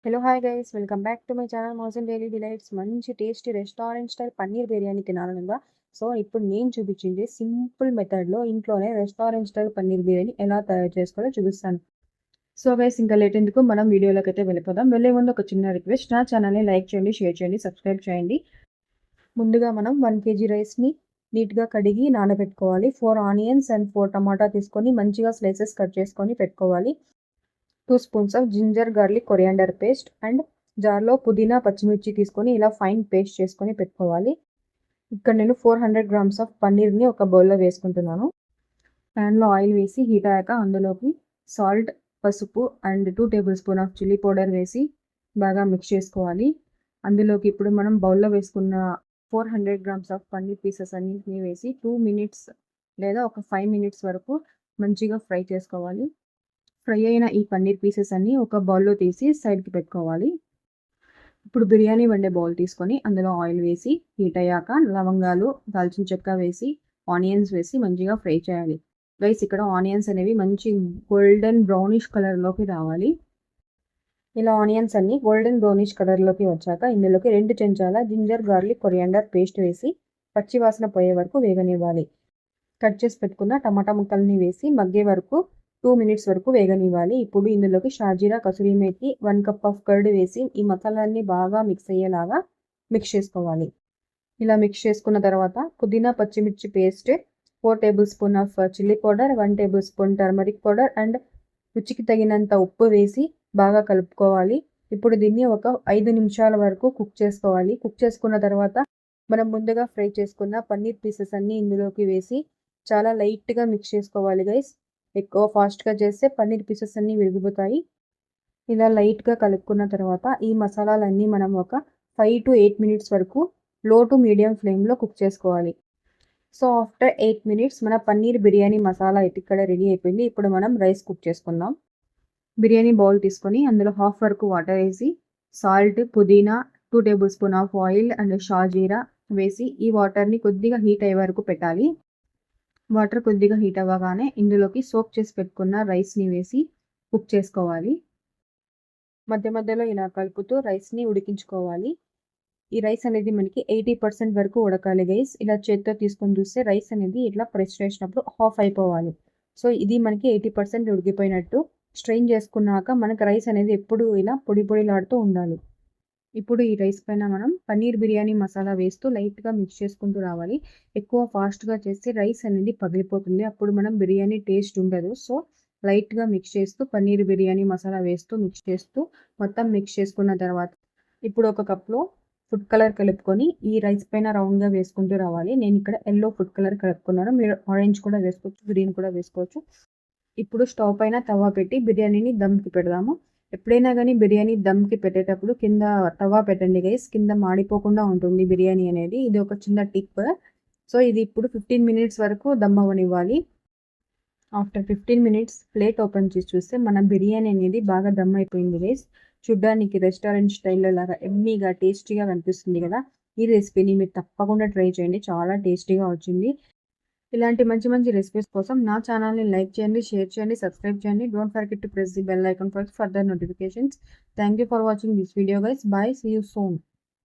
Hello hi guys welcome back to my channel Mouzan daily delights. మంచి tasty restaurant style paneer biryani తినాలనుందా? So ఇప్పుడు నేను చూపించింది సింపుల్ మెథడ్లో ఇంట్లోనే రెస్టారెంట్ స్టైల్ పన్నీర్ బిర్యానీ ఎలా తయారు చేసుకోవాలో చూపిస్తాను. సో గైస్ ఇంకా లేట్ ఎందుకు మనం వీడియోలోకి అయితే వెళ్ళిపోదాం. వెళ్ళే ముందు ఒక చిన్న రిక్వెస్ట్, నా ఛానల్ని లైక్ చేయండి, షేర్ చేయండి, సబ్స్క్రైబ్ చేయండి. ముందుగా మనం 1 kg రైస్ని నీట్గా కడిగి నానబెట్టుకోవాలి. 4 ఆనియన్స్ అండ్ 4 టమాటా తీసుకొని మంచిగా స్లైసెస్ కట్ చేసుకొని పెట్టుకోవాలి. 2 spoons of ginger garlic coriander paste and జార్లో పుదీనా పచ్చిమిర్చి తీసుకొని ఇలా ఫైన్ పేస్ట్ చేసుకొని పెట్టుకోవాలి. ఇక్కడ నేను 400 గ్రామ్స్ ఆఫ్ పన్నీర్ని ఒక బౌల్లో వేసుకుంటున్నాను. ప్యాన్లో ఆయిల్ వేసి హీట్ అయ్యాక అందులోకి సాల్ట్, పసుపు and 2 table spoon of chilli powder వేసి బాగా మిక్స్ చేసుకోవాలి. అందులోకి ఇప్పుడు మనం బౌల్లో వేసుకున్న 400 గ్రామ్స్ ఆఫ్ పన్నీర్ పీసెస్ అన్నింటినీ వేసి 2 మినిట్స్ లేదా ఒక 5 మినిట్స్ వరకు మంచిగా ఫ్రై చేసుకోవాలి. ఫ్రై అయిన ఈ పన్నీర్ పీసెస్ అన్నీ ఒక బౌల్లో తీసి సైడ్కి పెట్టుకోవాలి. ఇప్పుడు బిర్యానీ వండే బౌల్ తీసుకొని అందులో ఆయిల్ వేసి హీట్ అయ్యాక లవంగాలు, దాల్చిన చెక్క వేసి ఆనియన్స్ వేసి మంచిగా ఫ్రై చేయాలి. గైస్ ఇక్కడ ఆనియన్స్ అనేవి మంచి గోల్డెన్ బ్రౌనిష్ కలర్లోకి రావాలి. ఇలా ఆనియన్స్ అన్ని గోల్డెన్ బ్రౌనిష్ కలర్లోకి వచ్చాక ఇందులోకి 2 చెంచాల జింజర్ గార్లిక్ కొరియాండర్ పేస్ట్ వేసి పచ్చివాసన పోయే వరకు వేగనివ్వాలి. కట్ చేసి పెట్టుకున్న టమాటా ముక్కల్ని వేసి మగ్గే వరకు 2 మినిట్స్ వరకు వేగనివ్వాలి. ఇప్పుడు ఇందులోకి షాజీరా, kasuri methi, 1 cup of curd వేసి ఈ మసాలాన్ని బాగా మిక్స్ అయ్యేలాగా మిక్స్ చేసుకోవాలి. ఇలా మిక్స్ చేసుకున్న తర్వాత పుదీనా పచ్చిమిర్చి paste, 4 table spoon of chilli powder, 1 table spoon turmeric powder and రుచికి తగినంత ఉప్పు వేసి బాగా కలుపుకోవాలి. ఇప్పుడు దీన్ని ఒక 5 నిమిషాల వరకు కుక్ చేసుకోవాలి. కుక్ చేసుకున్న తర్వాత మనం ముందుగా ఫ్రై చేసుకున్న పన్నీర్ పీసెస్ అన్నీ ఇందులోకి వేసి చాలా లైట్గా మిక్స్ చేసుకోవాలి గైస్. ఎక్కువ ఫాస్ట్గా చేస్తే పన్నీర్ పీసెస్ అన్నీ విరిగిపోతాయి. ఇలా లైట్గా కలుపుకున్న తర్వాత ఈ మసాలాలన్నీ మనం ఒక 5 to 8 మినిట్స్ వరకు లో టు మీడియం ఫ్లేమ్లో కుక్ చేసుకోవాలి. సో ఆఫ్టర్ 8 మినిట్స్ మన పన్నీర్ బిర్యానీ మసాలా అయితే ఇక్కడ రెడీ అయిపోయింది. ఇప్పుడు మనం రైస్ కుక్ చేసుకుందాం. బిర్యానీ బౌల్ తీసుకొని అందులో హాఫ్ వరకు వాటర్ వేసి సాల్ట్, పుదీనా, 2 table spoon of oil and షాజీరా వేసి ఈ వాటర్ని కొద్దిగా హీట్ అయ్యే వరకు పెట్టాలి. వాటర్ కొద్దిగా హీట్ అవ్వగానే ఇందులోకి సోక్ చేసి పెట్టుకున్న రైస్ని వేసి కుక్ చేసుకోవాలి. మధ్య మధ్యలో ఇలా కలుపుతూ రైస్ని ఉడికించుకోవాలి. ఈ రైస్ అనేది మనకి 80% వరకు ఉడకాలి గైస్. ఇలా చేత్తో తీసుకొని చూస్తే రైస్ అనేది ఇట్లా ప్రెస్ చేసినప్పుడు హాఫ్ అయిపోవాలి. సో ఇది మనకి 80% ఉడికిపోయినట్టు. స్ట్రెయిన్ చేసుకున్నాక మనకు రైస్ అనేది ఎప్పుడు ఇలా పొడి పొడిలాడుతూ ఉండాలి. ఇప్పుడు ఈ రైస్ పైన మనం పన్నీర్ బిర్యానీ మసాలా వేస్తూ లైట్గా మిక్స్ చేసుకుంటూ రావాలి. ఎక్కువ ఫాస్ట్గా చేస్తే రైస్ అనేది పగిలిపోతుంది, అప్పుడు మనం బిర్యానీ టేస్ట్ ఉండదు. సో లైట్గా మిక్స్ చేస్తూ పన్నీర్ బిర్యానీ మసాలా వేస్తూ మిక్స్ చేస్తూ మొత్తం మిక్స్ చేసుకున్న తర్వాత ఇప్పుడు ఒక కప్లో ఫుడ్ కలర్ కలుపుకొని ఈ రైస్ పైన రౌండ్గా వేసుకుంటూ రావాలి. నేను ఇక్కడ ఎల్లో ఫుడ్ కలర్ కలుపుకున్నాను, మీరు ఆరెంజ్ కూడా వేసుకోవచ్చు, గ్రీన్ కూడా వేసుకోవచ్చు. ఇప్పుడు స్టవ్ పైన తవా పెట్టి బిర్యానీని దమ్కి పెడదాము. ఎప్పుడైనా కానీ బిర్యానీ దమ్కి పెట్టేటప్పుడు కింద తవా పెట్టండి గైస్, కింద మాడిపోకుండా ఉంటుంది బిర్యానీ అనేది. ఇది ఒక చిన్న టిప్. సో ఇది ఇప్పుడు 15 మినిట్స్ వరకు దమ్ అవ్వనివ్వాలి. ఆఫ్టర్ 15 మినిట్స్ ప్లేట్ ఓపెన్ చేసి చూస్తే మన బిర్యానీ అనేది బాగా దమ్ అయిపోయింది గైస్. చూడ్డానికి రెస్టారెంట్ స్టైల్లో లాగా ఎమ్మీగా టేస్టీగా కనిపిస్తుంది కదా. ఈ రెసిపీని మీరు తప్పకుండా ట్రై చేయండి, చాలా టేస్టీగా వచ్చింది. ఇలాంటి మంచి మంచి రెసిపీస్ కోసం నా ఛానల్ని లైక్ చేయండి, షేర్ చేయండి, సబ్స్క్రైబ్ చేయండి. Don't forget to press the bell icon for further notifications. Thank you for watching this video guys. Bye, see you soon.